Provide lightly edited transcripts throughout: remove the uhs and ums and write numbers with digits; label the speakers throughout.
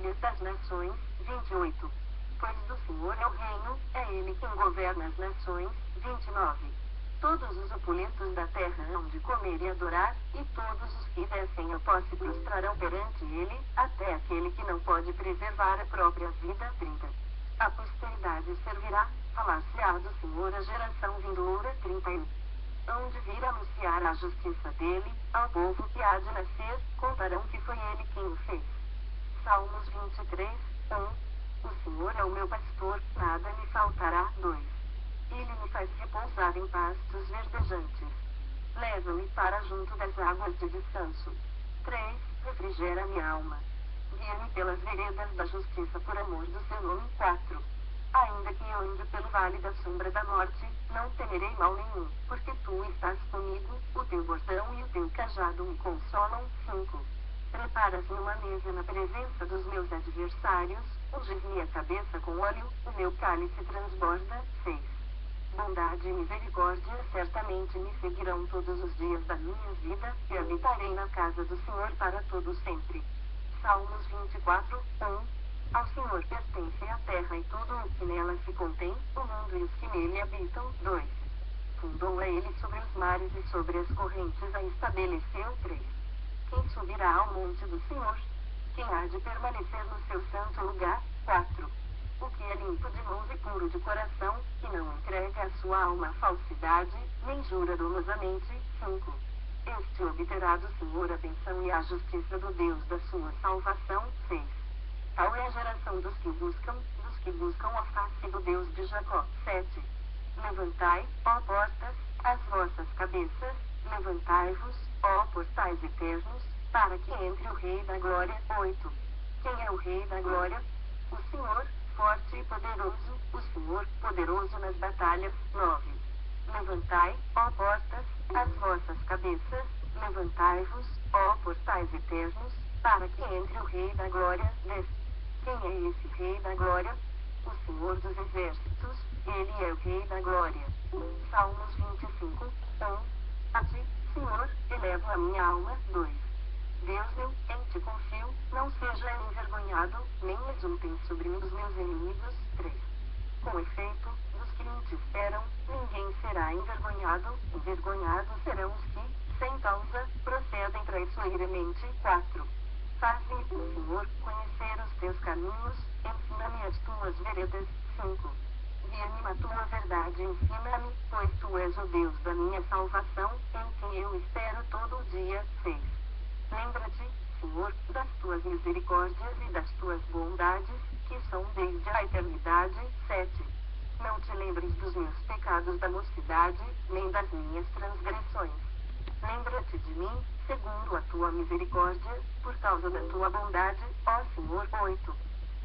Speaker 1: glórias das nações. 28. Pois do Senhor é o reino, é Ele quem governa as nações. 29. Todos os opulentos da terra hão de comer e adorar, e todos os que descem a pó se prostrarão perante Ele, até aquele que não pode preservar a própria vida. 30. A posteridade servirá, falar-se-á do Senhor a geração vindoura. 31. Hão de vir anunciar a justiça dele, ao povo que há de nascer, contarão que foi ele quem o fez. Salmos 23, 1. O Senhor é o meu pastor, nada me faltará. 2. Ele me faz repousar em pastos verdejantes. Leva-me para junto das águas de descanso. 3. Refrigera minha alma. Guia-me pelas veredas da justiça por amor do seu nome. 4. Ainda que eu ande pelo vale da sombra da morte, não temerei mal nenhum, porque tu estás comigo, o teu bordão e o teu cajado me consolam. 5. Preparas-me uma mesa na presença dos meus adversários, unges-me a cabeça com óleo, o meu cálice transborda. 6. Bondade e misericórdia certamente me seguirão todos os dias da minha vida, e habitarei na casa do Senhor para todo sempre. Salmos 24, 1. Ao Senhor pertence a terra e tudo o que nela se contém, o mundo e os que nele habitam. 2. Fundou a ele sobre os mares e sobre as correntes a estabeleceu. 3. Quem subirá ao monte do Senhor? Quem há de permanecer no seu santo lugar? 4. O que é limpo de mãos e puro de coração, que não entrega a sua alma à falsidade, nem jura dolosamente. 5. Este obterá do Senhor a bênção e a justiça do Deus da sua salvação. 6. Tal é a geração dos que buscam a face do Deus de Jacó. 7. Levantai, ó portas, as vossas cabeças, levantai-vos, ó portais eternos, para que entre o Rei da Glória. 8. Quem é o Rei da Glória? O Senhor, forte e poderoso, o Senhor, poderoso nas batalhas. 9. Levantai, ó portas, as vossas cabeças, levantai-vos, ó portais eternos, para que entre o Rei da Glória. 10. Quem é esse Rei da Glória? O Senhor dos Exércitos, ele é o Rei da Glória. Salmos 25, 1. A ti, Senhor, elevo a minha alma. 2. Deus meu, em ti confio, não seja envergonhado, nem exultem sobre mim os meus inimigos. 3. Com efeito, dos que em ti esperam, ninguém será envergonhado, envergonhados serão os que, sem causa, procedem traiçoeiramente. 4. Faz-me, Senhor, conhecer os teus caminhos, ensina-me as tuas veredas. 5. Guia-me na tua verdade, ensina-me, pois tu és o Deus da minha salvação, em quem eu espero todo o dia. 6. Lembra-te, Senhor, das tuas misericórdias e das tuas bondades, que são desde a eternidade. 7. Não te lembres dos meus pecados da mocidade, nem das minhas transgressões. Lembra-te de mim, segundo a tua misericórdia, por causa da tua bondade, ó Senhor. 8.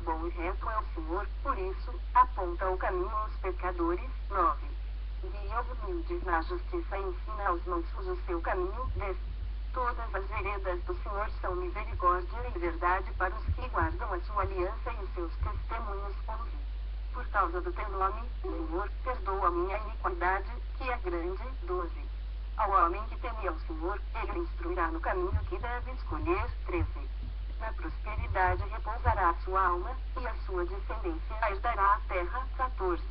Speaker 1: Bom e reto é o Senhor, por isso, aponta o caminho aos pecadores. 9. Guia os humildes na justiça e ensina aos mansos o seu caminho. 10. Todas as veredas do Senhor são misericórdia e verdade para os que guardam a sua aliança e os seus testemunhos. 11. Por causa do teu nome, Senhor, perdoa a minha iniquidade, que é grande. 12. Ao homem que teme ao Senhor, ele o instruirá no caminho que deve escolher. 13. Na prosperidade repousará a sua alma, e a sua descendência herdará a terra. 14.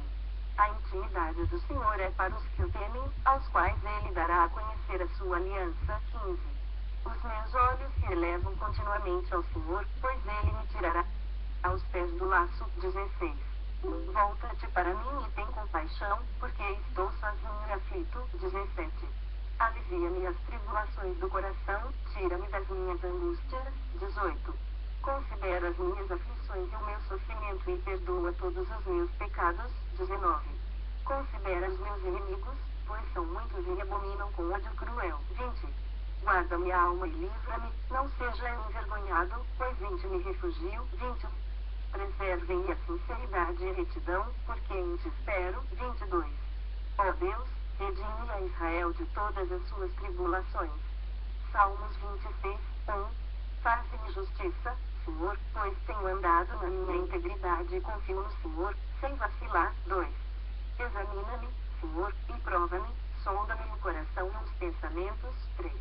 Speaker 1: A intimidade do Senhor é para os que o temem, aos quais ele dará a conhecer a sua aliança. 15. Os meus olhos se elevam continuamente ao Senhor, pois ele me tirará aos pés do laço. 16. Volta-te para mim e tem compaixão, porque estou sozinho e aflito. 17. Alivia-me as tribulações do coração, tira-me das minhas angústias. 18. Considera as minhas aflições e o meu sofrimento e perdoa todos os meus pecados. 19. Considera os meus inimigos, pois são muitos e abominam com ódio cruel. 20. Guarda-me a alma e livra-me, não seja envergonhado, pois em ti me refugio. 21. Preservem a sinceridade e retidão, porque em ti espero. 22. Ó Deus, redime a Israel de todas as suas tribulações. Salmos 26, 1. Faze-me justiça, Senhor, pois tenho andado na minha integridade e confio no Senhor, sem vacilar. 2. Examina-me, Senhor, e prova-me, sonda-me o coração e os pensamentos. 3.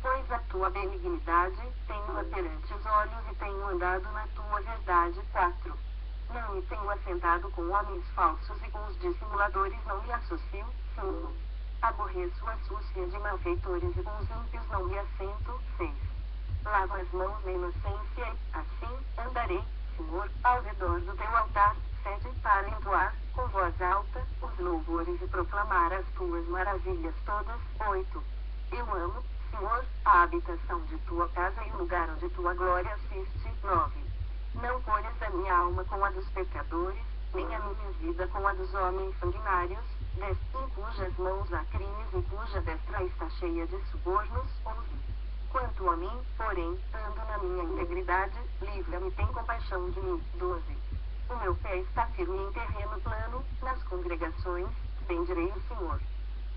Speaker 1: Pois a tua benignidade, tenho-a perante os olhos e tenho andado na tua verdade. 4. Não me tenho assentado com homens falsos e com os dissimuladores não me associo. 5. Aborreço a súcia de malfeitores e com os ímpios não me assento. 6. Lavo as mãos na inocência e, assim, andarei, Senhor, ao redor do teu altar. 7. Para entoar, com voz alta, os louvores e proclamar as tuas maravilhas todas. 8. Eu amo, Senhor, a habitação de tua casa e o lugar onde tua glória assiste. 9. Não colhas a minha alma com a dos pecadores, nem a minha vida com a dos homens sanguinários. 10. Em cujas mãos há crimes e cuja destra está cheia de subornos. 11. Quanto a mim, porém, ando na minha integridade, livra-me, tem compaixão de mim. 12. O meu pé está firme em terreno plano, nas congregações, bendirei o Senhor.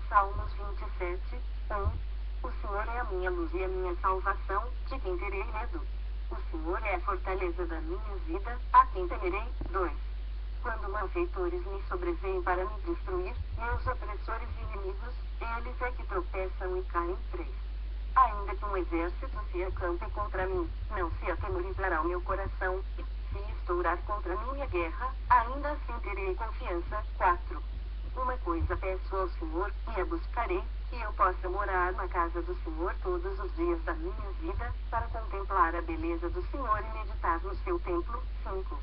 Speaker 1: Salmos 27, 1. O Senhor é a minha luz e a minha salvação, de quem terei medo? O Senhor é a fortaleza da minha vida, a quem temerei? 2. Quando malfeitores me sobrevêm para me destruir, meus opressores e inimigos, eles é que tropeçam e caem. 3. Ainda que um exército se acampe contra mim, não se atemorizará o meu coração, e, se estourar contra mim a guerra, ainda assim terei confiança. 4. Uma coisa peço ao Senhor, e a buscarei, que eu possa morar na casa do Senhor todos os dias da minha vida, para contemplar a beleza do Senhor e meditar no seu templo. 5.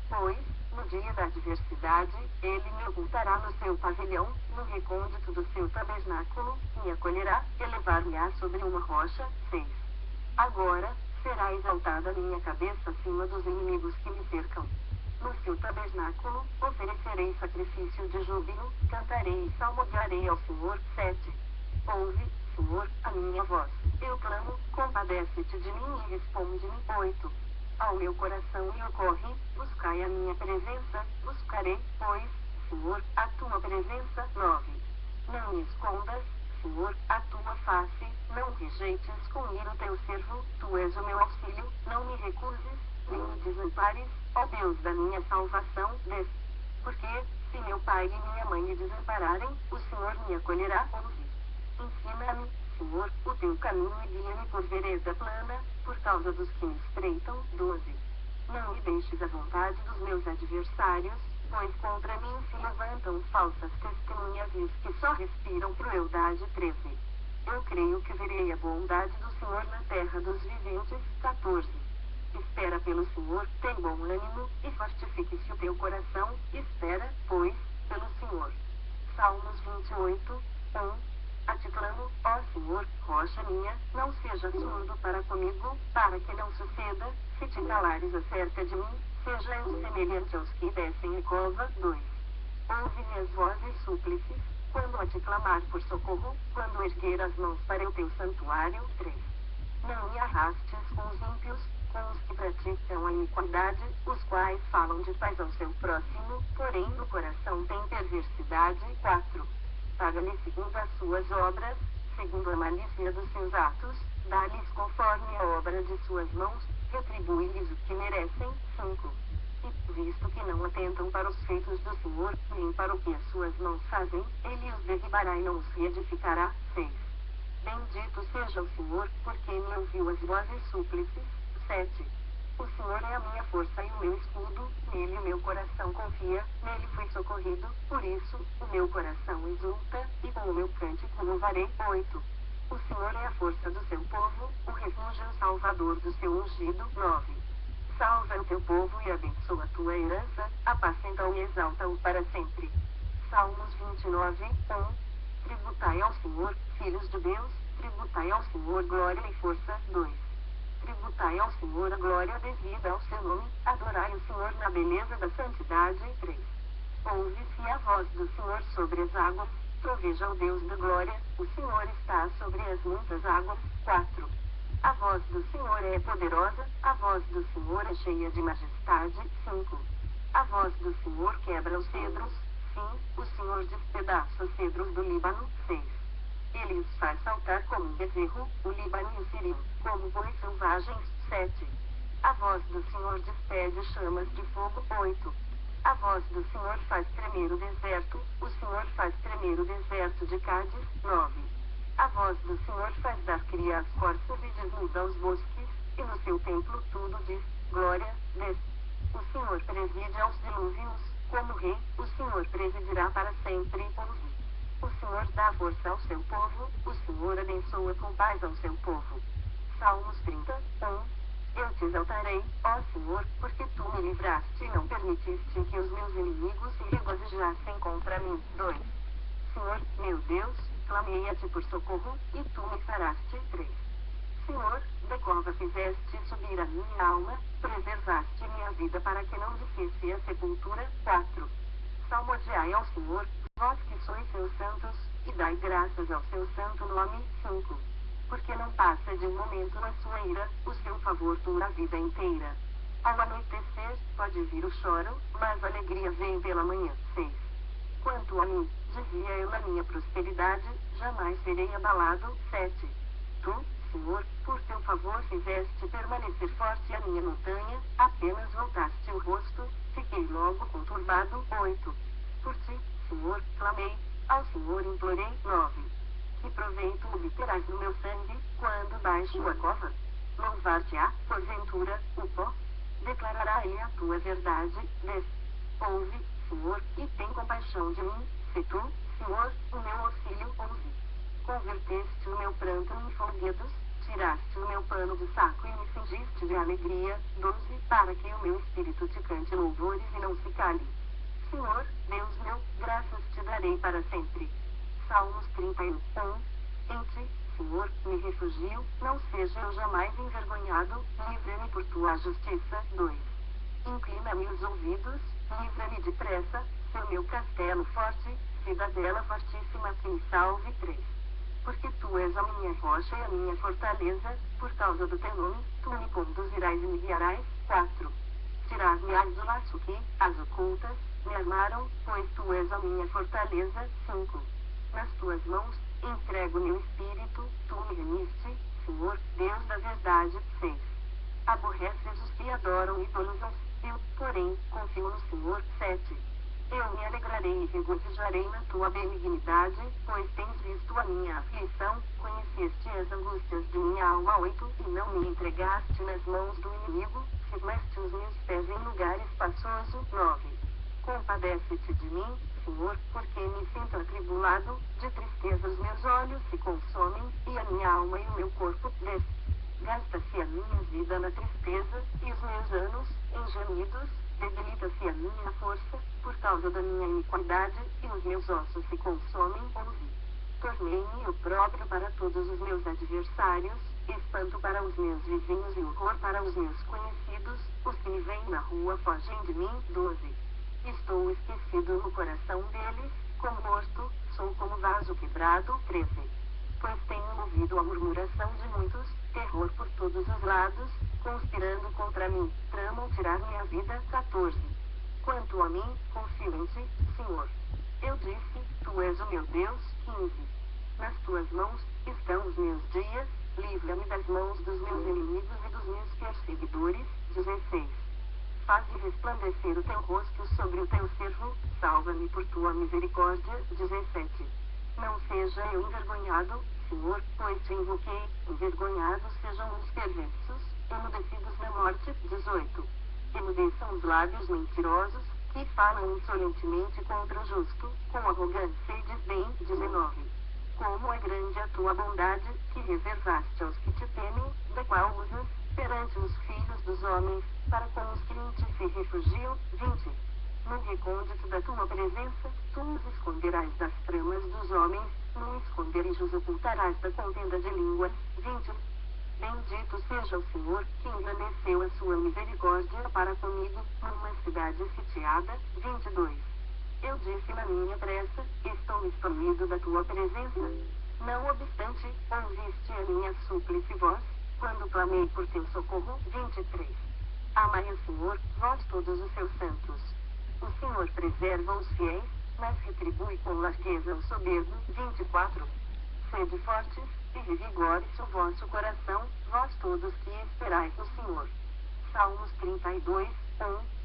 Speaker 1: Pois, no dia da adversidade, ele me ocultará no seu pavilhão, no recôndito do seu tabernáculo, me acolherá, elevar-me-á sobre uma rocha. 6. Agora, será exaltada minha cabeça acima dos inimigos que me cercam. No seu tabernáculo, oferecerei sacrifício de júbilo, cantarei e salmodiarei ao Senhor. 7. Ouve, Senhor, a minha voz. Eu clamo, compadece-te de mim e responde-me. 8. Ao meu coração me ocorre, buscai a minha presença, buscarei, pois, Senhor, a tua presença. 9. Não me escondas, Senhor, a tua face, não rejeites com ira o teu servo, tu és o meu auxílio, não me recuses, nem me desampares, ó Deus da minha salvação. 10. Porque, se meu pai e minha mãe me desampararem, o Senhor me acolherá. 11. Ensina-me, Senhor, o teu caminho e guia-me por vereda plana, por causa dos que me estreitam. 12. Não me deixes à vontade dos meus adversários, pois contra mim se levantam falsas testemunhas e os que só respiram crueldade. 13. Eu creio que verei a bondade do Senhor na terra dos viventes. 14. Espera pelo Senhor, tem bom ânimo, e fortifique-se o teu coração, espera, pois, pelo Senhor. Salmos 28, 1. A ti clamo, ó Senhor, rocha minha, não seja surdo para comigo, para que não suceda, se te calares acerca de mim, seja eu semelhante aos que descem em cova. 2. Ouve minhas vozes súplices, quando a te clamar por socorro, quando erguer as mãos para o teu santuário. 3. Não me arrastes com os ímpios, com os que praticam a iniquidade, os quais falam de paz ao seu próximo, porém no coração tem perversidade. 4. Paga-lhe segundo as suas obras, segundo a malícia dos seus atos, dá-lhes conforme a obra de suas mãos, retribui-lhes o que merecem. 5. E, visto que não atentam para os feitos do Senhor, nem para o que as suas mãos fazem, ele os derribará e não os reedificará. 6. Bendito seja o Senhor, porque me ouviu as vozes súplices. 7. O Senhor é a minha força e o meu escudo, nele o meu coração confia, nele fui socorrido, por isso, o meu coração exulta, e com o meu cântico louvarei. 8. O Senhor é a força do seu povo, o refúgio e o salvador do seu ungido. 9. Salva o teu povo e abençoa a tua herança, apacenta-o e exalta-o para sempre. Salmos 29, 1. Tributai ao Senhor, filhos de Deus, tributai ao Senhor glória e força. 2. Tributai ao Senhor a glória devida ao seu nome, adorai o Senhor na beleza da santidade. 3. Ouve-se a voz do Senhor sobre as águas, troveja o Deus da glória, o Senhor está sobre as muitas águas. 4. A voz do Senhor é poderosa, a voz do Senhor é cheia de majestade. 5. A voz do Senhor quebra os cedros, sim, o Senhor despedaça os cedros do Líbano. 6. Ele os faz saltar como um bezerro, o Líbano e o Sirim, como bois selvagens. 7. A voz do Senhor despede chamas de fogo. 8. A voz do Senhor faz tremer o deserto, o Senhor faz tremer o deserto de Cádiz. 9. A voz do Senhor faz dar cria às corças e desnuda os bosques, e no seu templo tudo diz, glória, des. O Senhor preside aos dilúvios, como rei, o Senhor presidirá para sempre, ouve. O Senhor dá força ao seu povo, o Senhor abençoa com paz ao seu povo. Salmos 31. Eu te exaltarei, ó Senhor, porque tu me livraste e não permitiste que os meus inimigos se regozijassem contra mim. 2. Senhor, meu Deus, clamei a ti por socorro, e tu me saraste. 3. Senhor, da cova fizeste subir a minha alma, preservaste minha vida para que não descesse a sepultura. 4. Salmodiai ao Senhor, vós que sois seus santos, e dai graças ao seu santo nome. 5. Porque não passa de um momento na sua ira, o seu favor dura a vida inteira. Ao anoitecer, pode vir o choro, mas a alegria vem pela manhã. 6. Quanto a mim, dizia eu na minha prosperidade, jamais serei abalado. 7. Tu, Senhor, por teu favor fizeste permanecer forte a minha montanha, apenas voltaste o rosto, fiquei logo conturbado. 8. Por ti, Senhor, clamei, ao Senhor implorei. 9. Que proveito obterás no meu sangue, quando baixo a cova? Louvar-te-á, porventura, o pó? Declarará-lhe a tua verdade. 10. Ouve, Senhor, e tem compaixão de mim, se tu, Senhor, o meu auxílio. 11. Converteste o meu pranto em folguedos, tiraste o meu pano de saco e me cingiste de alegria. 12. Para que o meu espírito te cante louvores e não se cale. Senhor, Deus meu, graças te darei para sempre. Salmos 31. Em ti, Senhor, me refugio, não seja eu jamais envergonhado, livra-me por tua justiça. 2. Inclina-me os ouvidos, livra-me depressa, seu meu castelo forte, cidadela fortíssima que me salve. 3. Porque tu és a minha rocha e a minha fortaleza, por causa do teu nome, tu me conduzirás e me guiarás. 4. Tirar-me-ás do laço que, as ocultas, me armaram, pois tu és a minha fortaleza. 5. Nas tuas mãos, entrego meu espírito, tu me remiste, Senhor, Deus da verdade. 6. Aborreces os que adoram ídolos, eu, porém, confio no Senhor. 7. Eu me alegrarei e regozijarei na tua benignidade, pois tens visto a minha aflição, conheceste as angústias de minha alma. 8. E não me entregaste nas mãos do inimigo, firmaste os meus pés em lugar espaçoso. 9. Compadece-te de mim, Senhor, porque me sinto atribulado, de tristeza os meus olhos se consomem, e a minha alma e o meu corpo. 10. Gasta-se a minha vida na tristeza, e os meus anos, em gemidos, debilita-se a minha força, por causa da minha iniquidade, e os meus ossos se consomem. 11. Tornei-me opróbrio para todos os meus adversários, espanto para os meus vizinhos e horror para os meus conhecidos, os que me veem na rua fogem de mim. 12. Estou esquecido no coração deles, como morto, sou como vaso quebrado. 13. Pois tenho ouvido a murmuração de muitos, terror por todos os lados, conspirando contra mim, tramam tirar minha vida. 14. Quanto a mim, confio em ti, Senhor. Eu disse, tu és o meu Deus. 15. Nas tuas mãos estão os meus dias, livra-me das mãos dos meus inimigos e dos meus perseguidores. 16. Faze resplandecer o teu rosto sobre o teu servo, salva-me por tua misericórdia. 17. Não seja eu envergonhado, Senhor, pois te invoquei, envergonhados sejam os perversos, emudecidos na morte. 18. Emudeçam os lábios mentirosos, que falam insolentemente contra o justo, com arrogância e desdém. 19. Como é grande a tua bondade, que reservaste aos que te temem, da qual usas, perante os filhos dos homens, para com os que em ti se refugiam. 20. No recôndito da tua presença, tu os esconderás das tramas dos homens, no esconderijo os ocultarás da contenda de língua. 20. Bendito seja o Senhor, que engrandeceu a sua misericórdia para comigo, numa cidade sitiada. 22. Eu disse na minha pressa, estou excluído da tua presença. Não obstante, ouviste a minha súplice voz, quando clamei por teu socorro. 23. Amai o Senhor, vós todos os seus santos. O Senhor preserva os fiéis, mas retribui com largueza o soberbo. 24. Sede fortes, e revigore-se o vosso coração, vós todos que esperais no Senhor. Salmos 32, 1.